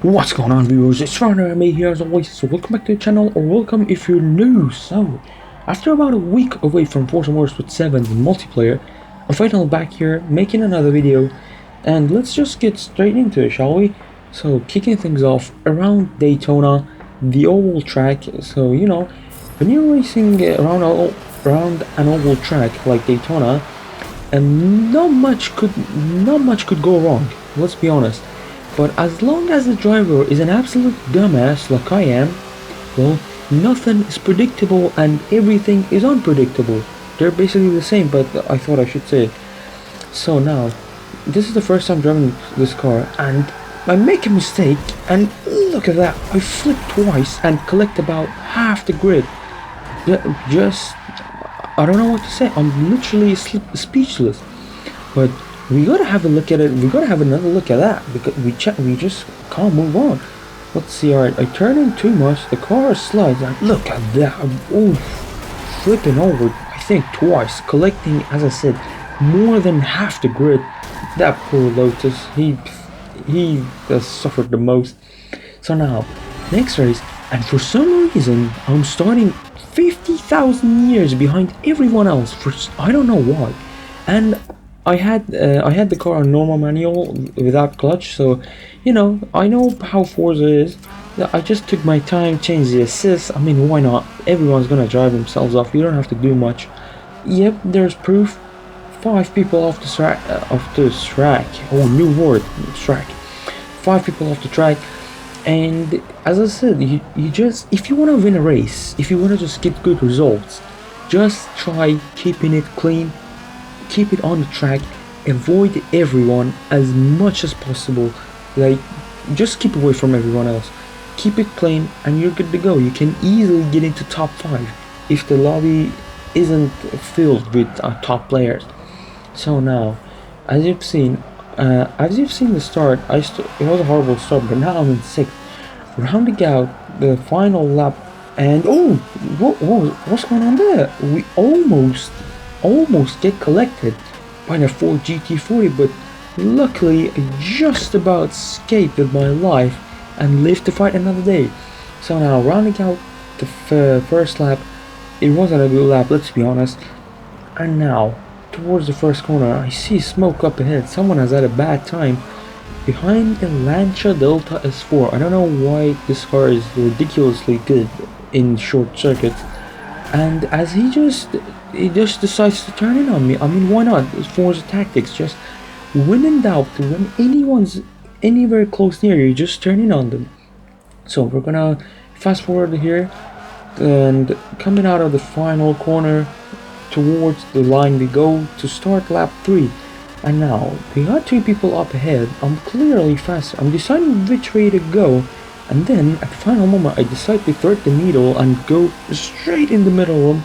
What's going on, viewers? It's me here as always, so welcome back to the channel, or welcome if you're new. So, after about a week away from Forza Motorsport 7 multiplayer, I'm finally back here making another video, and let's just get straight into it, shall we? So, kicking things off around Daytona, the oval track. So, you know, when you're racing around an oval track like Daytona, and not much could go wrong, let's be honest. But as long as the driver is an absolute dumbass like I am, well, nothing is predictable and everything is unpredictable. They're basically the same, but I thought I should say it. So now, this is the first time driving this car, and I make a mistake, and look at that, I flip twice and collect about half the grid. Just, I don't know what to say, I'm literally speechless. But we gotta have a look at it. We gotta have another look at that because we just can't move on. Let's see. Alright, I turn in too much. The car slides, and look at that. Oh, flipping over. I think twice, collecting, as I said, more than half the grid. That poor Lotus. He has suffered the most. So now, next race, and for some reason, I'm starting 50,000 years behind everyone else. I don't know why, and I had the car on normal manual without clutch, so you know I know how Forza is. I just took my time, changed the assist. I mean, why not? Everyone's gonna drive themselves off. You don't have to do much. Yep, there's proof. 5 people off the track. Oh, new word, track. 5 people off the track, and as I said, you just, if you want to win a race, if you want to just get good results, just try keeping it clean. Keep it on the track, avoid everyone as much as possible, like just keep away from everyone else, keep it clean, and you're good to go. You can easily get into top 5 if the lobby isn't filled with top players. So now, as you've seen the start, it was a horrible start, but now I'm in 6th, rounding out the final lap, and oh, what's going on there? We almost get collected by the Ford GT40, but luckily I just about escaped with my life and lived to fight another day. So now, rounding out the first lap, it wasn't a good lap, let's be honest. And now, towards the first corner, I see smoke up ahead. Someone has had a bad time behind the Lancia Delta S4. I don't know why this car is ridiculously good in short circuits, and as he just decides to turn in on me. I mean, why not? It's Forza tactics. Just when in doubt, when anyone's anywhere close near you, just turn in on them. So we're gonna fast forward here, and coming out of the final corner towards the line we go to start lap 3. And now we got 2 people up ahead. I'm clearly faster. I'm deciding which way to go, and then at the final moment I decide to thread the needle and go straight in the middle of them.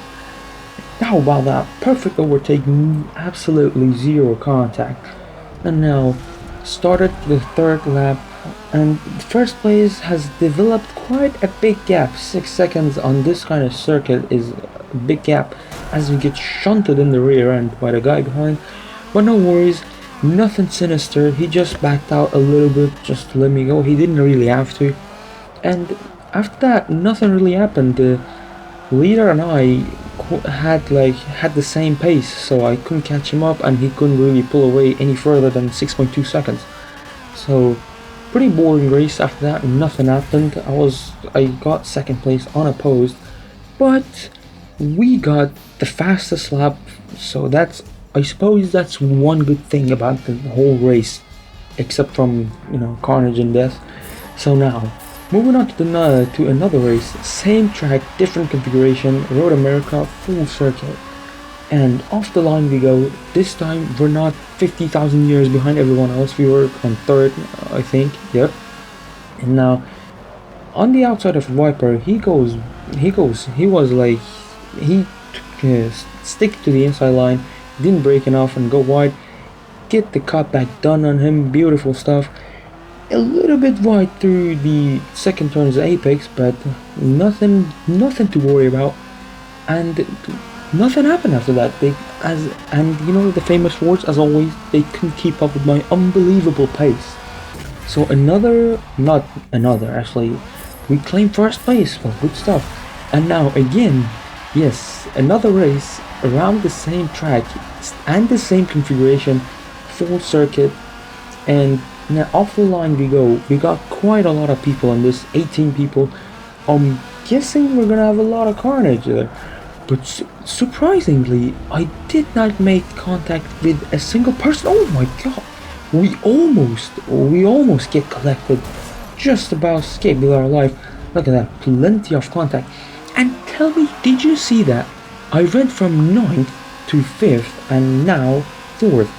How about that? Perfect overtake, absolutely zero contact. And now, started the 3rd lap, and the first place has developed quite a big gap. 6 seconds on this kind of circuit is a big gap, as we get shunted in the rear end by the guy behind. But no worries, nothing sinister. He just backed out a little bit just to let me go. He didn't really have to. And after that, nothing really happened. The leader and I had the same pace, so I couldn't catch him up, and he couldn't really pull away any further than 6.2 seconds. So pretty boring race. After that, nothing happened. I got 2nd place unopposed, but we got the fastest lap, so I suppose that's one good thing about the whole race, except from, you know, carnage and death. So now, moving on to another race, same track, different configuration, Road America, full circuit. And off the line we go. This time we're not 50,000 years behind everyone else. We were on 3rd, I think, yep. And now, on the outside of Viper, he stick to the inside line, didn't break enough and go wide. Get the cutback done on him, beautiful stuff. A little bit wide through the 2nd turn's apex, but nothing to worry about, and nothing happened after that. And you know the famous words, as always, they couldn't keep up with my unbelievable pace. So not another actually, we claim first place. Well, good stuff. And now again, yes, another race around the same track and the same configuration, full circuit, and now off the line we go. We got quite a lot of people on this, 18 people. I'm guessing we're gonna have a lot of carnage there. But surprisingly, I did not make contact with a single person. Oh my god! We almost get collected. Just about escaped with our life. Look at that, plenty of contact. And tell me, did you see that? I went from 9th to 5th and now 4th.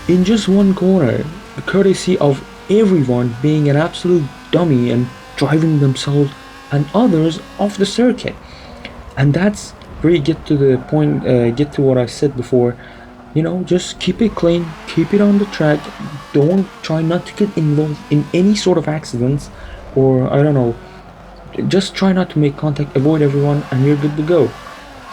In just one corner, courtesy of everyone being an absolute dummy and driving themselves and others off the circuit. And that's where you get to the point, get to what I said before. You know, just keep it clean, keep it on the track, don't try not to get involved in any sort of accidents, or I don't know, just try not to make contact, avoid everyone, and you're good to go.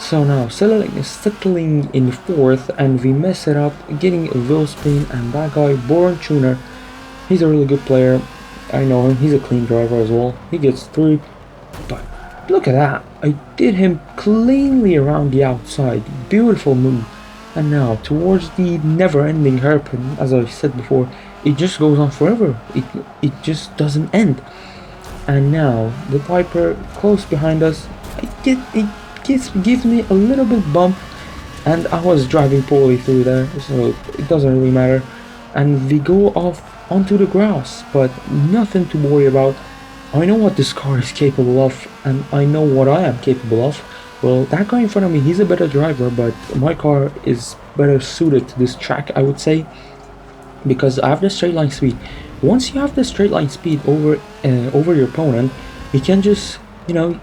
So now, settling in 4th, and we mess it up, getting a wheel spin, and that guy, Born Tuner, he's a really good player. I know him, he's a clean driver as well. He gets through, but look at that. I did him cleanly around the outside. Beautiful move. And now, towards the never-ending hairpin, as I said before, it just goes on forever. It just doesn't end. And now, the Viper close behind us. It gives me a little bit bump, and I was driving poorly through there, so it doesn't really matter. And we go off onto the grass, but nothing to worry about. I know what this car is capable of, and I know what I am capable of. Well, that guy in front of me, he's a better driver, but my car is better suited to this track, I would say, because I have the straight line speed. Once you have the straight line speed over your opponent, you can just, you know,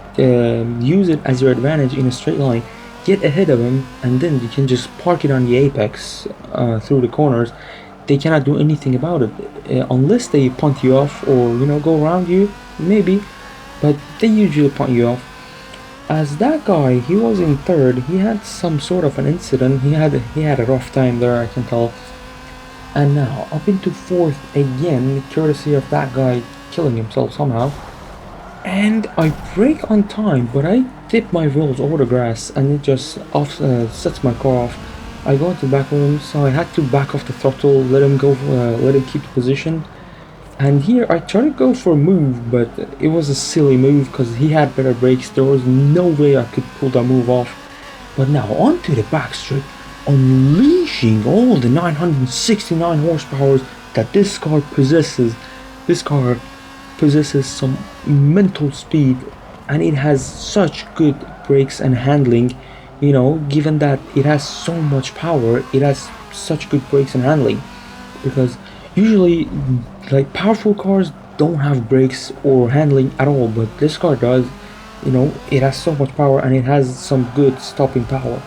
use it as your advantage in a straight line, get ahead of him, and then you can just park it on the apex through the corners. They cannot do anything about it unless they punt you off or, you know, go around you, maybe, but they usually punt you off. As that guy, he was in 3rd, he had some sort of an incident, he had a rough time there, I can tell. And now, up into 4th again, courtesy of that guy killing himself somehow. And I brake on time, but I tip my wheels over the grass and it just sets my car off. I go into the back room, so I had to back off the throttle, let him go, let him keep the position. And here I tried to go for a move, but it was a silly move because he had better brakes. There was no way I could pull that move off. But now onto the back straight, unleashing all the 969 horsepower that this car possesses. This car possesses some mental speed, and it has such good brakes and handling. You know, given that it has so much power, it has such good brakes and handling, because usually like powerful cars don't have brakes or handling at all, but this car does. You know, it has so much power and it has some good stopping power.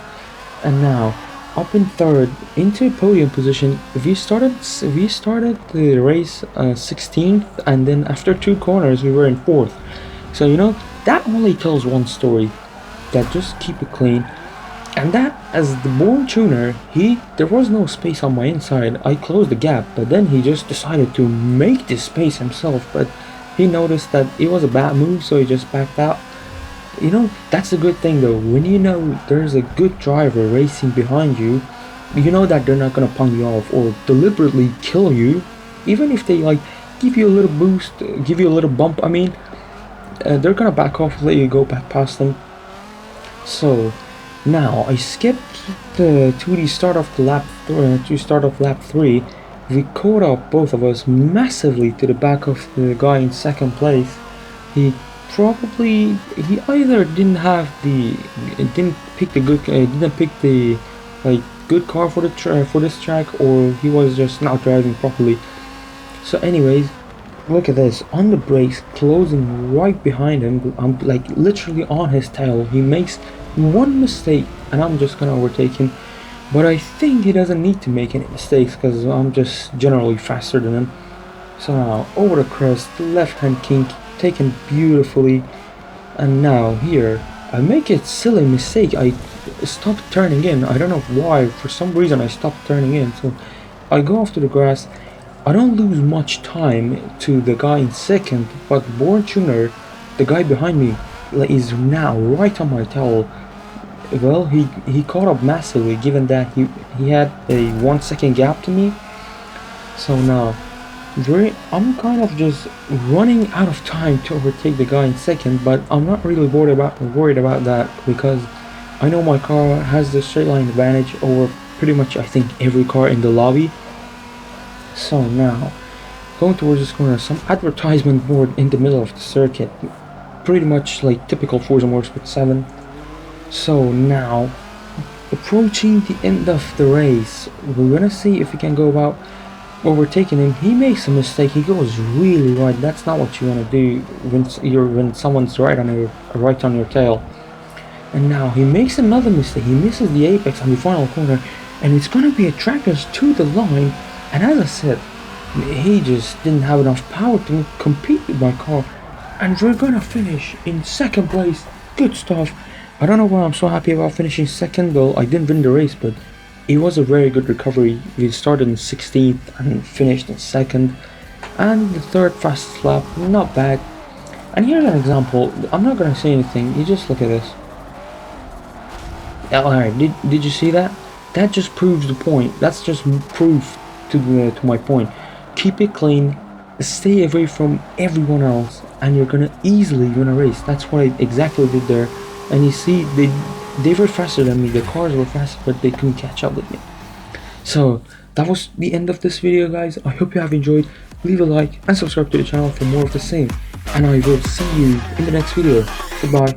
And now up in 3rd into podium position, we started the race 16th, and then after 2 corners we were in 4th. So you know, that only tells one story, that just keep it clean. And that, as the Born Tuner, there was no space on my inside. I closed the gap, but then he just decided to make this space himself. But he noticed that it was a bad move, so he just backed out. You know, that's a good thing though. When you know there's a good driver racing behind you, you know that they're not gonna punt you off or deliberately kill you. Even if they like give you a little boost, give you a little bump, I mean, they're gonna back off, let you go back past them. So now I skipped to the start of the lap, lap 3. We caught up, both of us, massively to the back of the guy in 2nd place. He either didn't pick the like good car for this track, or he was just not driving properly. So anyways, look at this, on the brakes, closing right behind him. I'm like literally on his tail. He makes one mistake and I'm just gonna overtake him, but I think he doesn't need to make any mistakes because I'm just generally faster than him. So now over the crest, left hand kink, taken beautifully. And now here I make a silly mistake. I stopped turning in. I don't know why, for some reason I stopped turning in. So I go off to the grass, I don't lose much time to the guy in second, but Born Tuner, the guy behind me, is now right on my tail. Well, he caught up massively, given that he had a 1 second gap to me. So now, I'm kind of just running out of time to overtake the guy in second, but I'm not really worried about that, because I know my car has the straight line advantage over pretty much, I think, every car in the lobby. So now, going towards this corner, some advertisement board in the middle of the circuit, pretty much like typical Forza Motorsport 7. So now, approaching the end of the race, we're gonna see if we can go about overtaking him. He makes a mistake. He goes really right. That's not what you want to do when someone's right on your tail. And now he makes another mistake. He misses the apex on the final corner, and it's gonna be a trackers to the line. And as I said, he just didn't have enough power to compete with my car, and we're gonna finish in second place. Good stuff. I don't know why I'm so happy about finishing second. Well, I didn't win the race, but it was a very good recovery. We started in 16th and finished in second, and the third fastest lap. Not bad. And here's an example. I'm not gonna say anything. You just look at this. Alright, did you see that? That just proves the point. That's just proof to my point. Keep it clean, stay away from everyone else, and you're gonna easily win a race. That's what I exactly did there. And you see, they were faster than me. The cars were faster, but they couldn't catch up with me. So that was the end of this video, guys. I hope you have enjoyed. Leave a like and subscribe to the channel for more of the same, and I will see you in the next video. Goodbye.